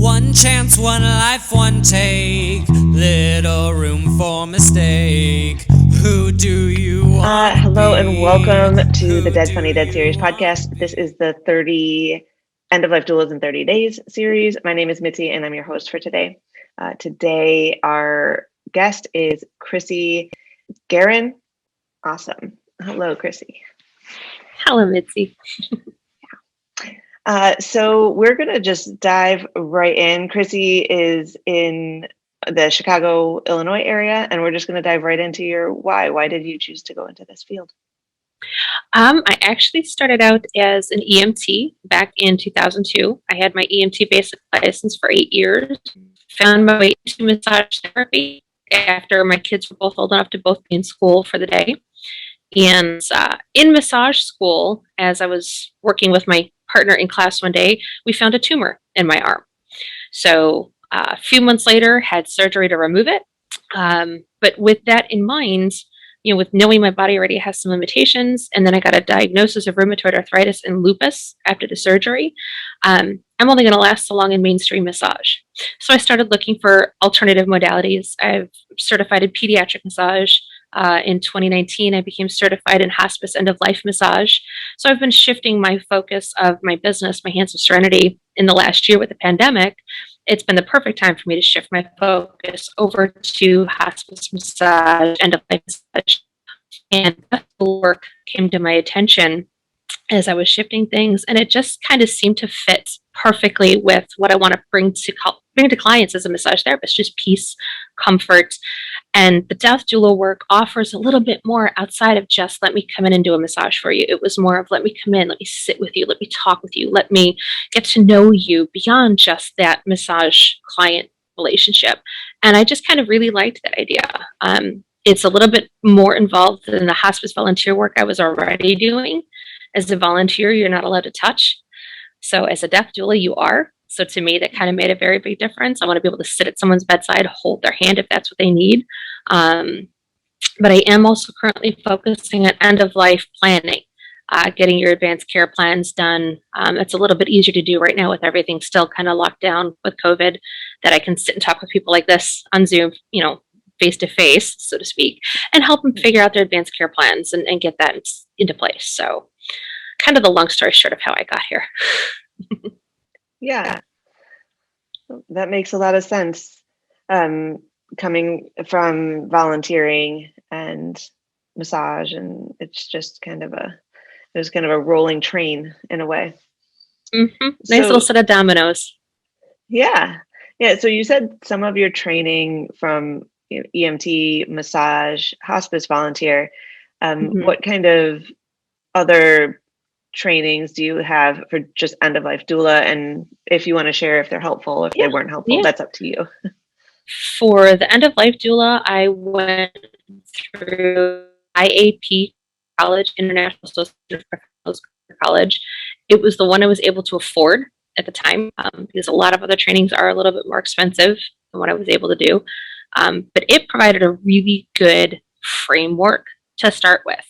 One chance, one life, one take. Little room for mistake. Who do you want? Hello and welcome to the Dead Funny Dead Series podcast. This is the 30 End of Life Doulas in 30 Days series. My name is Mitzi and I'm your host for today. Today our guest is Chrissi Gurin. Awesome. Hello, Chrissi. Hello, Mitzi. So we're going to just dive right in. Chrissi is in the Chicago, Illinois area, and we're just going to dive right into your why. Why did you choose to go into this field? I actually started out as an EMT back in 2002. I had my EMT basic license for 8 years, found my way to massage therapy after my kids were both old enough to both be in school for the day. And in massage school, as I was working with my partner in class one day, we found a tumor in my arm. So a few months later, had surgery to remove it. But with that in mind, with knowing my body already has some limitations, and then I got a diagnosis of rheumatoid arthritis and lupus after the surgery, I'm only going to last so long in mainstream massage. So I started looking for alternative modalities. I've certified in pediatric massage. In 2019, I became certified in hospice end-of-life massage. So I've been shifting my focus of my business, my Hands of Serenity, in the last year with the pandemic. It's been the perfect time for me to shift my focus over to hospice massage, end-of-life massage. And that work came to my attention as I was shifting things, and it just kind of seemed to fit perfectly with what I want to bring to clients as a massage therapist, just peace, comfort. And the Death Doula work offers a little bit more outside of just let me come in and do a massage for you. It was more of let me come in, let me sit with you, let me talk with you, let me get to know you beyond just that massage client relationship. And I just kind of really liked that idea. It's a little bit more involved than the hospice volunteer work I was already doing. As a volunteer, you're not allowed to touch. So as a Death Doula, you are. So to me, that kind of made a very big difference. I want to be able to sit at someone's bedside, hold their hand if that's what they need. But I am also currently focusing on end-of-life planning, getting your advanced care plans done. It's a little bit easier to do right now with everything still kind of locked down with COVID, that I can sit and talk with people like this on Zoom, face-to-face, so to speak, and help them figure out their advanced care plans and get that into place. So kind of the long story short of how I got here. Yeah, that makes a lot of sense. Coming from volunteering and massage, and it's just kind of a rolling train in a way. Mm-hmm. Nice little set of dominoes. Yeah. So you said some of your training from EMT, massage, hospice volunteer. What kind of other trainings do you have for just end-of-life doula? And if you want to share if they're helpful, if they weren't helpful, that's up to you. For the end-of-life doula, I went through IAP College, International Association of Professionals College. It was the one I was able to afford at the time, because a lot of other trainings are a little bit more expensive than what I was able to do. But it provided a really good framework to start with.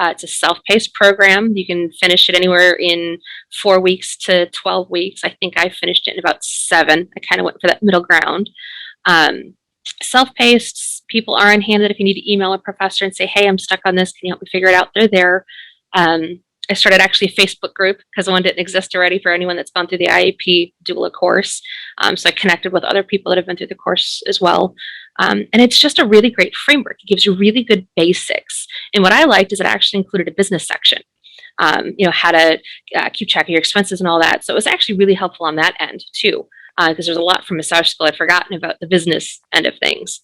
It's a self-paced program. You can finish it anywhere in 4 weeks to 12 weeks. I think I finished it in about 7. I kind of went for that middle ground. Self-paced, people are on hand that if you need to email a professor and say, hey, I'm stuck on this, can you help me figure it out? They're there. I started actually a Facebook group because one didn't exist already for anyone that's gone through the IAP doula course. So I connected with other people that have been through the course as well. And it's just a really great framework. It gives you really good basics. And what I liked is it actually included a business section, how to keep track of your expenses and all that. So it was actually really helpful on that end too, because there's a lot from massage school I'd forgotten about the business end of things.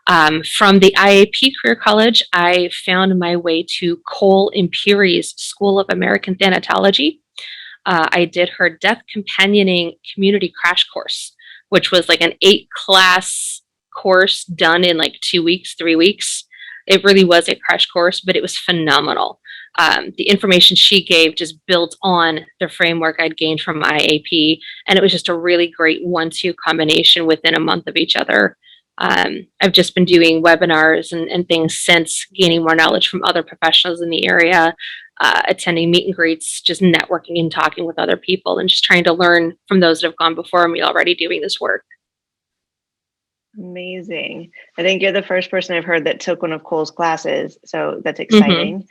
From the IAP Career College, I found my way to Cole Imperi's School of American Thanatology. I did her Death Companioning Community Crash Course, which was like an 8-class course done in like 2 weeks, 3 weeks. It really was a crash course, but it was phenomenal. The information she gave just built on the framework I'd gained from IAP, and it was just a really great 1-2 combination within a month of each other. I've just been doing webinars and things since, gaining more knowledge from other professionals in the area. attending meet and greets, just networking and talking with other people and just trying to learn from those that have gone before me already doing this work. Amazing. I think you're the first person I've heard that took one of Cole's classes. So that's exciting.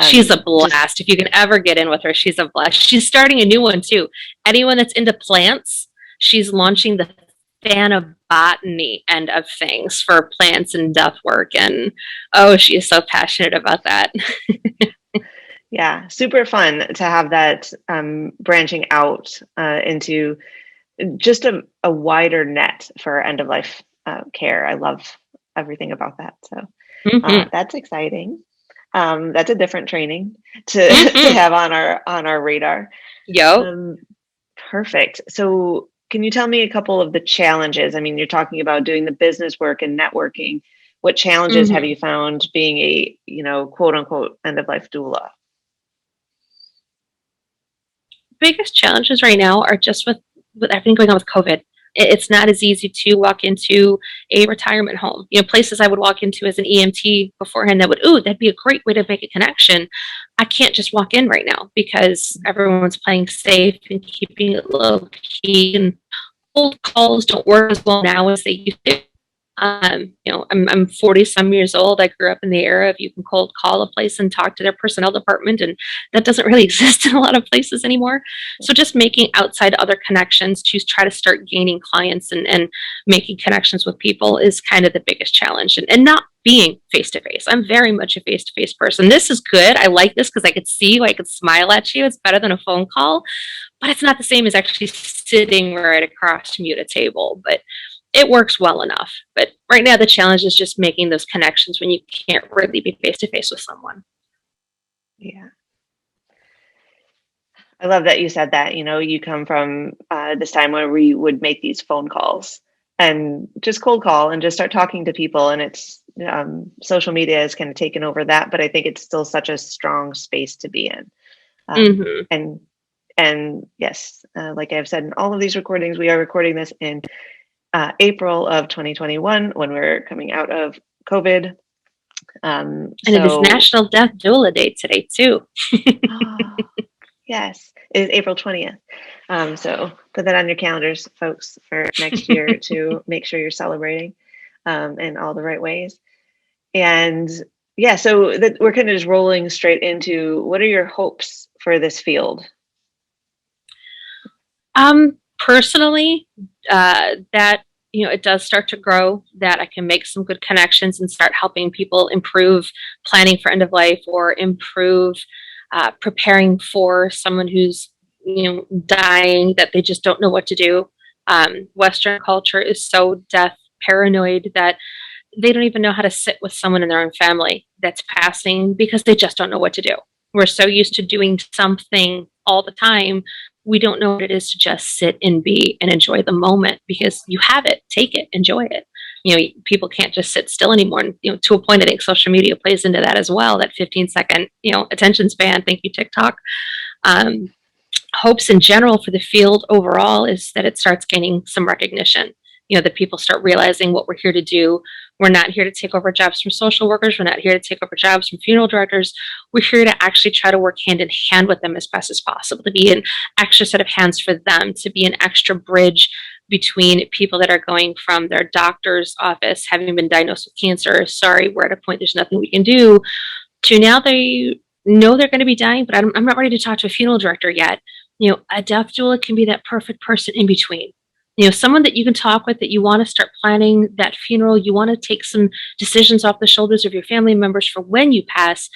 She's a blast. If you can ever get in with her, she's a blast. She's starting a new one too. Anyone that's into plants, she's launching the Thanatology end of things for plants and death work. And oh, she is so passionate about that. Yeah, super fun to have that branching out into just a wider net for end of life care. I love everything about that. So that's exciting. That's a different training to have on our radar. Yep. Perfect. So can you tell me a couple of the challenges? I mean, you're talking about doing the business work and networking. What challenges have you found being a, quote unquote, end of life doula? Biggest challenges right now are just with everything going on with COVID. It's not as easy to walk into a retirement home. Places I would walk into as an EMT beforehand that that'd be a great way to make a connection. I can't just walk in right now because everyone's playing safe and keeping it low key, and cold calls don't work as well now as they used to. I'm 40 some years old. I grew up in the era of you can cold call a place and talk to their personnel department, and that doesn't really exist in a lot of places anymore. So just making outside other connections to try to start gaining clients and making connections with people is kind of the biggest challenge, and not being face-to-face. I'm very much a face-to-face person. This is good. I like this because I could see you, I could smile at you. It's better than a phone call, but it's not the same as actually sitting right across from you at a table. But it works well enough. But right now, the challenge is just making those connections when you can't really be face-to-face with someone. Yeah. I love that you said that. You come from this time where we would make these phone calls and just cold call and just start talking to people. And it's social media has kind of taken over that, but I think it's still such a strong space to be in. And yes, like I've said in all of these recordings, we are recording this in April of 2021 when we're coming out of COVID. And it is National Death Doula Day today too. Yes, it is April 20th. So put that on your calendars, folks, for next year to make sure you're celebrating in all the right ways. And yeah, so we're kind of just rolling straight into, what are your hopes for this field? Personally, that it does start to grow, that I can make some good connections and start helping people improve planning for end of life, or improve preparing for someone who's dying, that they just don't know what to do. Western culture is so death paranoid that they don't even know how to sit with someone in their own family that's passing because they just don't know what to do. We're so used to doing something all the time. We don't know what it is to just sit and be and enjoy the moment, because you have it, take it, enjoy it. People can't just sit still anymore. And, to a point, I think social media plays into that as well, that 15-second, attention span. Thank you, TikTok. Hopes in general for the field overall is that it starts gaining some recognition. That people start realizing what we're here to do. We're not here to take over jobs from social workers. We're not here to take over jobs from funeral directors. We're here to actually try to work hand in hand with them as best as possible, to be an extra set of hands for them, to be an extra bridge between people that are going from their doctor's office, having been diagnosed with cancer, sorry, we're at a point there's nothing we can do, to now they know they're going to be dying, but I'm not ready to talk to a funeral director yet. A death doula can be that perfect person in between. Someone that you can talk with, that you want to start planning that funeral, you want to take some decisions off the shoulders of your family members for when you pass.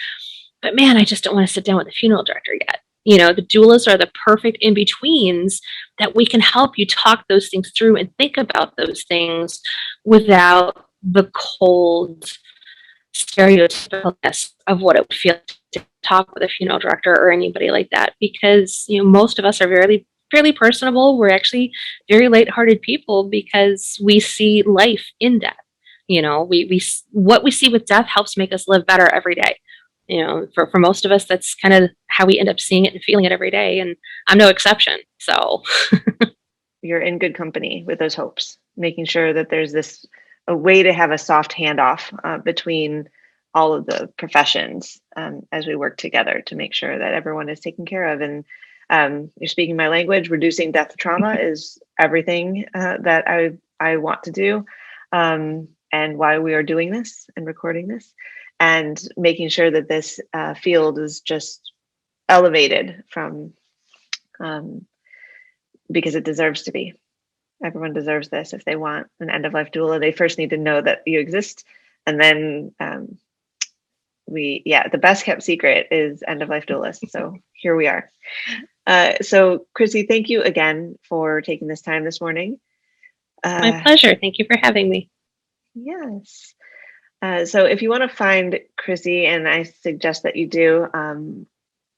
But man, I just don't want to sit down with a funeral director yet. The doulas are the perfect in-betweens that we can help you talk those things through and think about those things without the cold stereotypicalness of what it would feel to talk with a funeral director or anybody like that. Because, most of us are fairly personable. We're actually very lighthearted people because we see life in death. What we see with death helps make us live better every day. For most of us, that's kind of how we end up seeing it and feeling it every day. And I'm no exception. So you're in good company with those hopes, making sure that there's a way to have a soft handoff between all of the professions as we work together to make sure that everyone is taken care of. And you're speaking my language. Reducing death trauma is everything that I want to do, and why we are doing this and recording this, and making sure that this field is just elevated from, because it deserves to be. Everyone deserves this. If they want an end-of-life doula, they first need to know that you exist, and then the best kept secret is end-of-life doulas. So here we are. So Chrissi, thank you again for taking this time this morning. My pleasure. Thank you for having me. Yes. So if you want to find Chrissi, and I suggest that you do,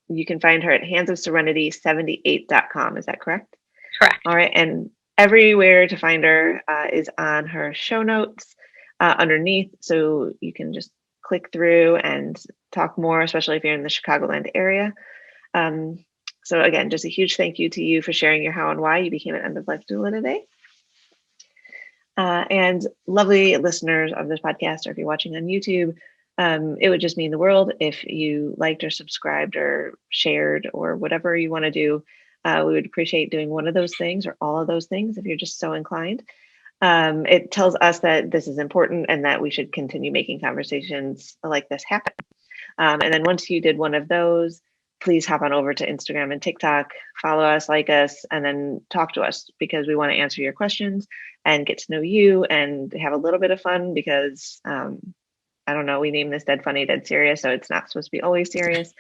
you can find her at handsofserenity78.com. Is that correct? Correct. All right. And everywhere to find her is on her show notes underneath. So you can just click through and talk more, especially if you're in the Chicagoland area. So again, just a huge thank you to you for sharing your how and why you became an end-of-life doula today. And lovely listeners of this podcast, or if you're watching on YouTube, it would just mean the world if you liked or subscribed or shared or whatever you want to do. We would appreciate doing one of those things or all of those things if you're just so inclined. It tells us that this is important and that we should continue making conversations like this happen. And then once you did one of those, please hop on over to Instagram and TikTok, follow us, like us, and then talk to us, because we want to answer your questions and get to know you and have a little bit of fun, because I don't know, we named this Dead Funny, Dead Serious, so it's not supposed to be always serious.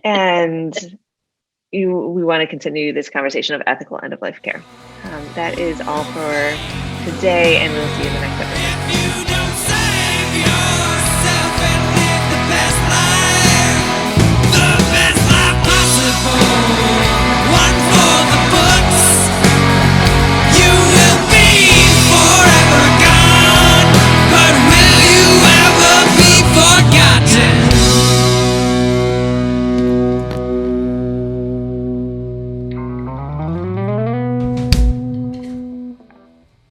And we want to continue this conversation of ethical end-of-life care. That is all for today, and we'll see you in the next episode.